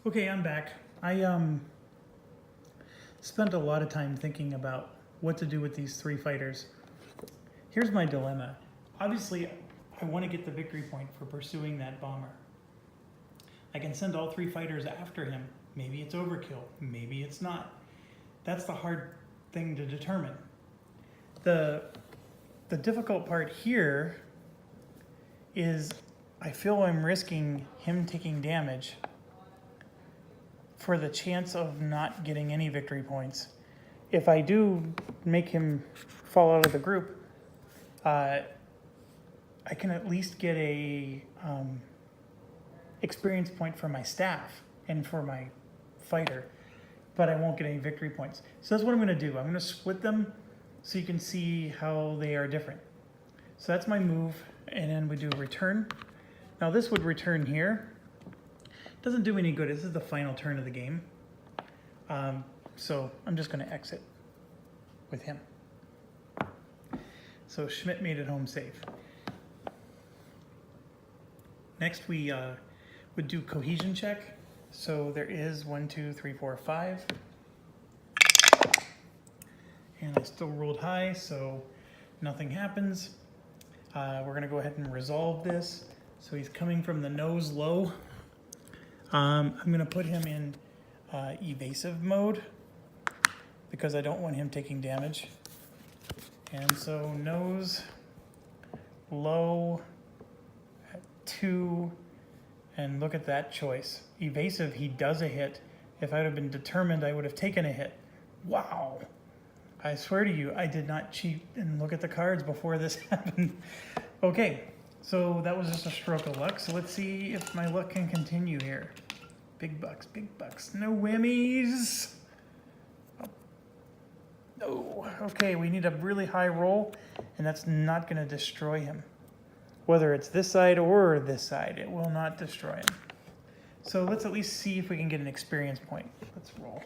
Okay, I'm back. I spent a lot of time thinking about what to do with these three fighters. Here's my dilemma. Obviously, I want to get the victory point for pursuing that bomber. I can send all three fighters after him. Maybe it's overkill, maybe it's not. That's the hard thing to determine. The difficult part here is I feel I'm risking him taking damage for the chance of not getting any victory points. If I do make him fall out of the group, I can at least get a experience point for my staff and for my fighter, but I won't get any victory points. So that's what I'm gonna do. I'm gonna split them so you can see how they are different. So that's my move, and then we do return. Now this would return here. Doesn't do any good. This is the final turn of the game. So I'm just going to exit with him. So Schmidt made it home safe. Next we would do cohesion check. So there is 1, 2, 3, 4, 5. And I still rolled high, so nothing happens. We're going to go ahead and resolve this. So he's coming from the nose low. I'm going to put him in evasive mode because I don't want him taking damage. And so nose, low, at 2, and look at that choice. Evasive, he does a hit. If I would have been determined, I would have taken a hit. Wow. I swear to you, I did not cheat and look at the cards before this happened. Okay. So that was just a stroke of luck. So let's see if my luck can continue here. Big bucks, no whammies. Oh. No. Okay, we need a really high roll, and that's not going to destroy him. Whether it's this side or this side, it will not destroy him. So let's at least see if we can get an experience point. Let's roll.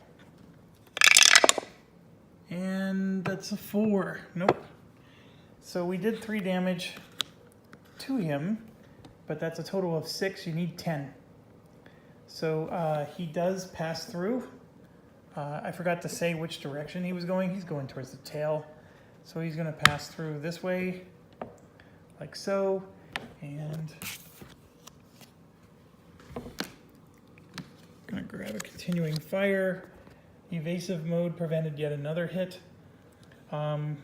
And that's a 4. Nope. So we did 3 damage to him, but that's a total of 6. You need 10. So he does pass through. I forgot to say which direction he was going. He's going towards the tail. So he's going to pass through this way, like so. And going to grab a continuing fire. Evasive mode prevented yet another hit. And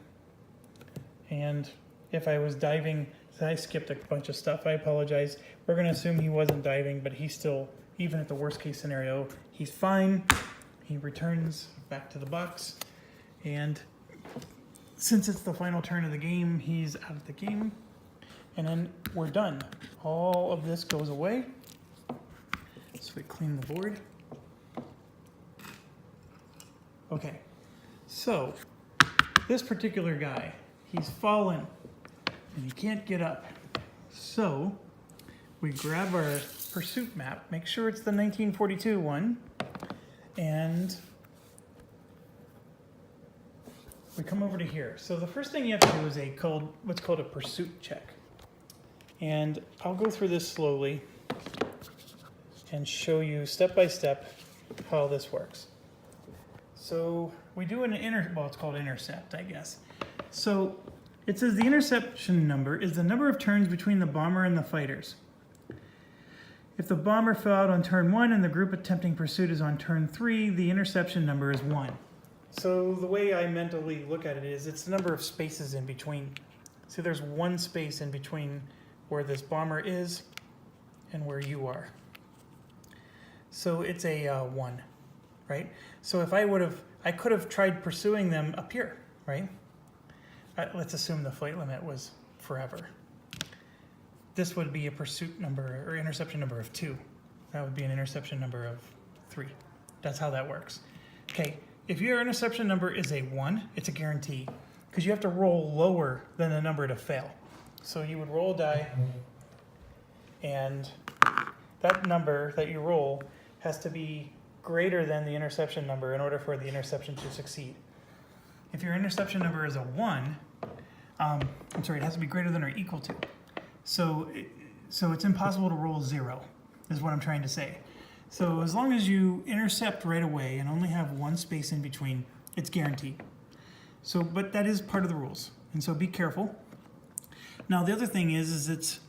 if I was diving, I skipped a bunch of stuff. I apologize. We're going to assume he wasn't diving, but he's still, even at the worst case scenario, he's fine. He returns back to the box. And since it's the final turn of the game, he's out of the game. And then we're done. All of this goes away. So we clean the board. Okay. So this particular guy, he's fallen. And you can't get up. So we grab our pursuit map, make sure it's the 1942 one, and we come over to here. So the first thing you have to do is what's called a pursuit check. And I'll go through this slowly and show you step by step how this works. So we do it's called intercept, I guess. So it says the interception number is the number of turns between the bomber and the fighters. If the bomber fell out on turn 1 and the group attempting pursuit is on turn 3, the interception number is 1. So the way I mentally look at it is it's the number of spaces in between. So there's 1 space in between where this bomber is and where you are. So it's a 1, right? So if I could have tried pursuing them up here, right? Let's assume the flight limit was forever. This would be a pursuit number or interception number of 2. That would be an interception number of 3. That's how that works. Okay, if your interception number is a 1, it's a guarantee because you have to roll lower than the number to fail. So you would roll a die, and that number that you roll has to be greater than the interception number in order for the interception to succeed. If your interception number is a 1, it has to be greater than or equal to. So it's impossible to roll 0, is what I'm trying to say. So as long as you intercept right away and only have one space in between, it's guaranteed. So, but that is part of the rules, and so be careful. Now the other thing is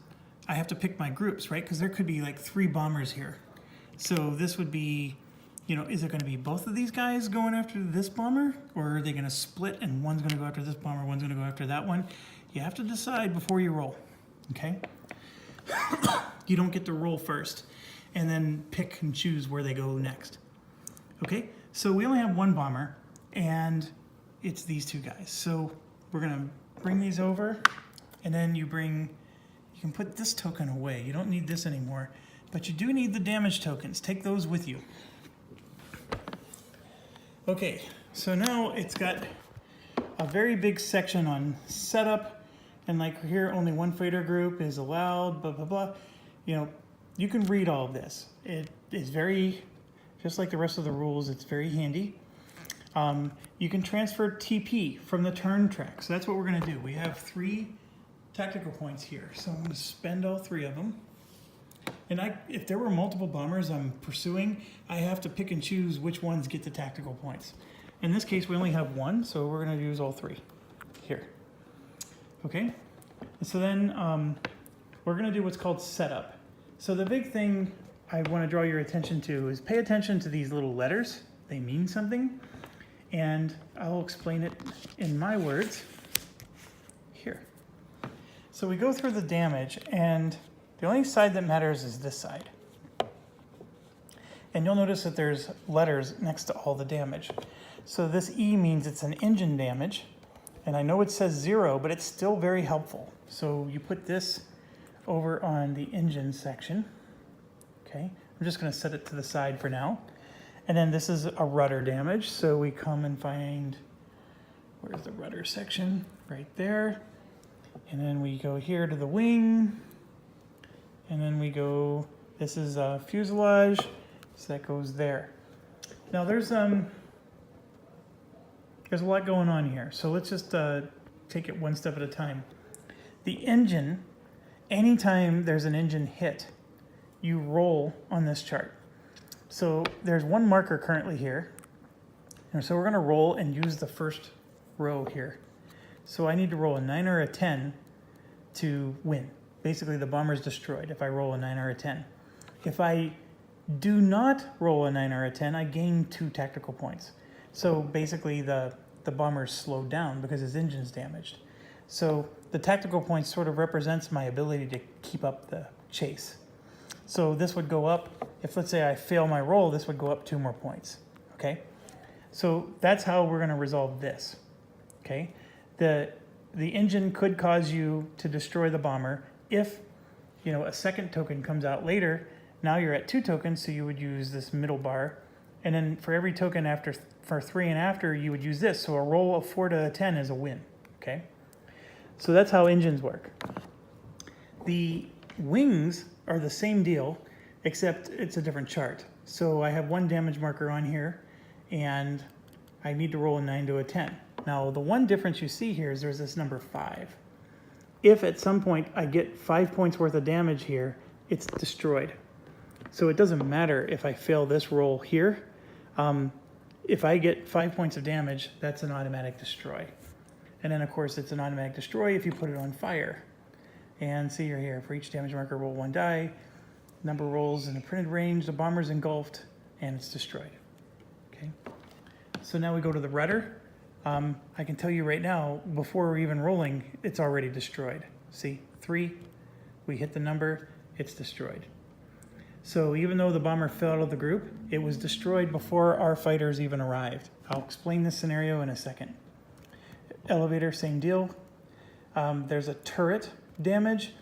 I have to pick my groups, right? Because there could be like 3 bombers here. So this would be, you know, is it going to be both of these guys going after this bomber, or are they going to split and one's going to go after this bomber, one's going to go after that one? You have to decide before you roll, okay? You don't get to roll first and then pick and choose where they go next. Okay, so we only have 1 bomber, and it's these 2 guys. So we're gonna bring these over, and then you can put this token away. You don't need this anymore, but you do need the damage tokens. Take those with you. Okay, so now it's got a very big section on setup, and like here, only 1 fighter group is allowed, blah, blah, blah. You know, you can read all of this. It is very, just like the rest of the rules, it's very handy. You can transfer TP from the turn track. So that's what we're gonna do. We have 3 tactical points here. So I'm gonna spend all 3 of them. And if there were multiple bombers I'm pursuing, I have to pick and choose which ones get the tactical points. In this case, we only have 1, so we're gonna use all 3 here. Okay, and so then we're gonna do what's called setup. So the big thing I wanna draw your attention to is pay attention to these little letters. They mean something, and I'll explain it in my words here. So we go through the damage, and the only side that matters is this side. And you'll notice that there's letters next to all the damage. So this E means it's an engine damage, and I know it says 0, but it's still very helpful. So you put this over on the engine section. Okay, I'm just gonna set it to the side for now. And then this is a rudder damage, so we come and find, where's the rudder section? Right there. And then we go here to the wing, and then we go, this is a fuselage, so that goes there. Now there's a lot going on here, so let's just take it one step at a time. The engine, anytime there's an engine hit, you roll on this chart. So there's 1 marker currently here, and so we're gonna roll and use the first row here. So I need to roll a 9 or a 10 to win. Basically the bomber's destroyed if I roll a 9 or a 10. If I do not roll a 9 or a 10, I gain 2 tactical points. So basically the bomber's slowed down because his engine's damaged. So the tactical point sort of represents my ability to keep up the chase. So this would go up, if let's say I fail my roll, this would go up 2 more points, okay? So that's how we're gonna resolve this, okay? The engine could cause you to destroy the bomber if, you know, a second token comes out later. Now you're at 2 tokens, so you would use this middle bar. And then for every token for 3 and after, you would use this. So a roll of 4 to a 10 is a win, okay? So that's how engines work. The wings are the same deal, except it's a different chart. So I have 1 damage marker on here, and I need to roll a 9 to a 10. Now the one difference you see here is there's this number 5. If at some point I get 5 points worth of damage here, it's destroyed. So it doesn't matter if I fail this roll here. If I get 5 points of damage, that's an automatic destroy. And then of course it's an automatic destroy if you put it on fire. And see here, for each damage marker, roll 1 die. Number rolls in the printed range, the bomber's engulfed, and it's destroyed. Okay. So now we go to the rudder. I can tell you right now, before we're even rolling, it's already destroyed. See, 3, we hit the number, it's destroyed. So even though the bomber fell out of the group, it was destroyed before our fighters even arrived. I'll explain this scenario in a second. Elevator, same deal. There's a turret damage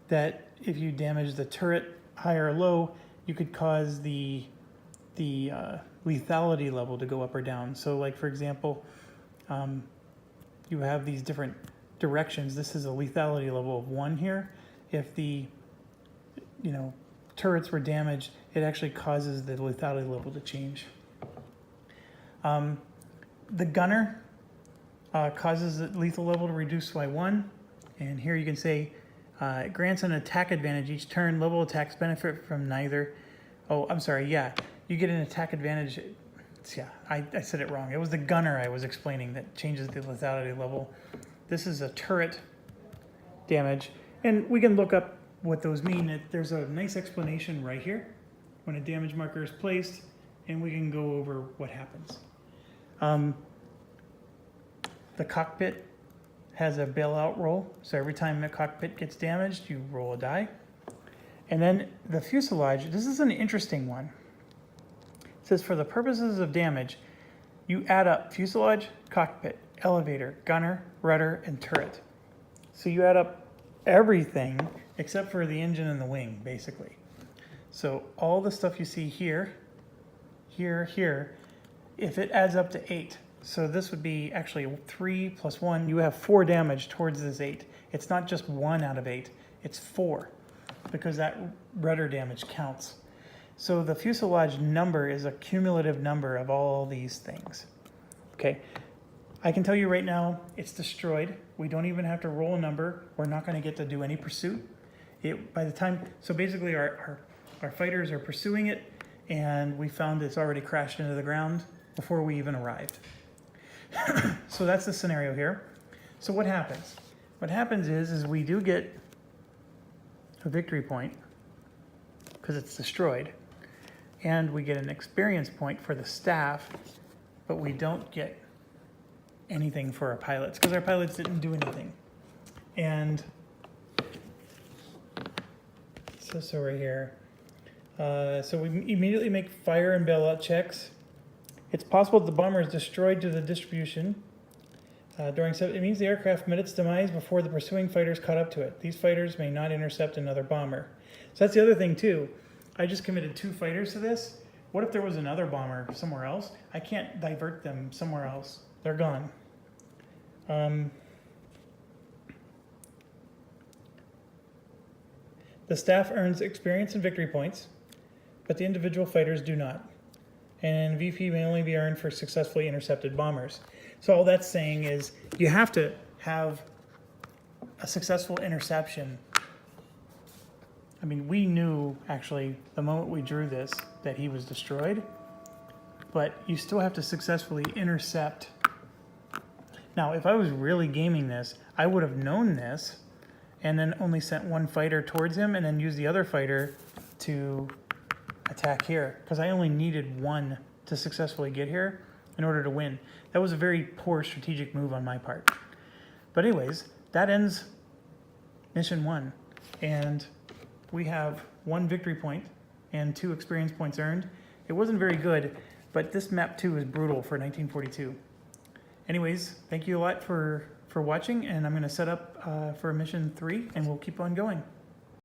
that if you damage the turret high or low, you could cause the lethality level to go up or down. So like for example, you have these different directions. This is a lethality level of 1 here. If the, turrets were damaged, it actually causes the lethality level to change. The gunner causes the lethal level to reduce by 1. And here you can say, it grants an attack advantage each turn. Level attacks benefit from neither. Oh, I'm sorry, yeah. You get an attack advantage. Yeah, I said it wrong. It was the gunner I was explaining that changes the lethality level. This is a turret damage. And we can look up what those mean. There's a nice explanation right here when a damage marker is placed, and we can go over what happens. The cockpit has a bailout roll, so every time the cockpit gets damaged, you roll a die. And then the fuselage, this is an interesting one. It says for the purposes of damage, you add up fuselage, cockpit, elevator, gunner, rudder, and turret. So you add up everything except for the engine and the wing, basically. So all the stuff you see here, here, if it adds up to 8, so this would be actually 3 plus 1, you have 4 damage towards this 8. It's not just 1 out of 8, it's 4, because that rudder damage counts. So the fuselage number is a cumulative number of all these things. Okay, I can tell you right now, it's destroyed. We don't even have to roll a number. We're not going to get to do any pursuit. By the time, so basically our fighters are pursuing it, and we found it's already crashed into the ground before we even arrived. So that's the scenario here. So what happens? What happens is we do get a victory point because it's destroyed, and we get an experience point for the staff, but we don't get anything for our pilots because our pilots didn't do anything. And so right here. So we immediately make fire and bailout checks. It's possible that the bomber is destroyed due to the distribution. It means the aircraft met its demise before the pursuing fighters caught up to it. These fighters may not intercept another bomber. So that's the other thing too. I just committed 2 fighters to this. What if there was another bomber somewhere else? I can't divert them somewhere else. They're gone. The staff earns experience and victory points, but the individual fighters do not. And VP may only be earned for successfully intercepted bombers. So all that's saying is you have to have a successful interception. I mean, we knew actually the moment we drew this that he was destroyed, but you still have to successfully intercept. Now, if I was really gaming this, I would have known this and then only sent 1 fighter towards him and then used the other fighter to attack here, because I only needed 1 to successfully get here in order to win. That was a very poor strategic move on my part. But anyways, that ends mission 1, and we have 1 victory point and 2 experience points earned. It wasn't very good, but this map 2 is brutal for 1942. Anyways, thank you a lot for watching, and I'm going to set up for mission 3, and we'll keep on going.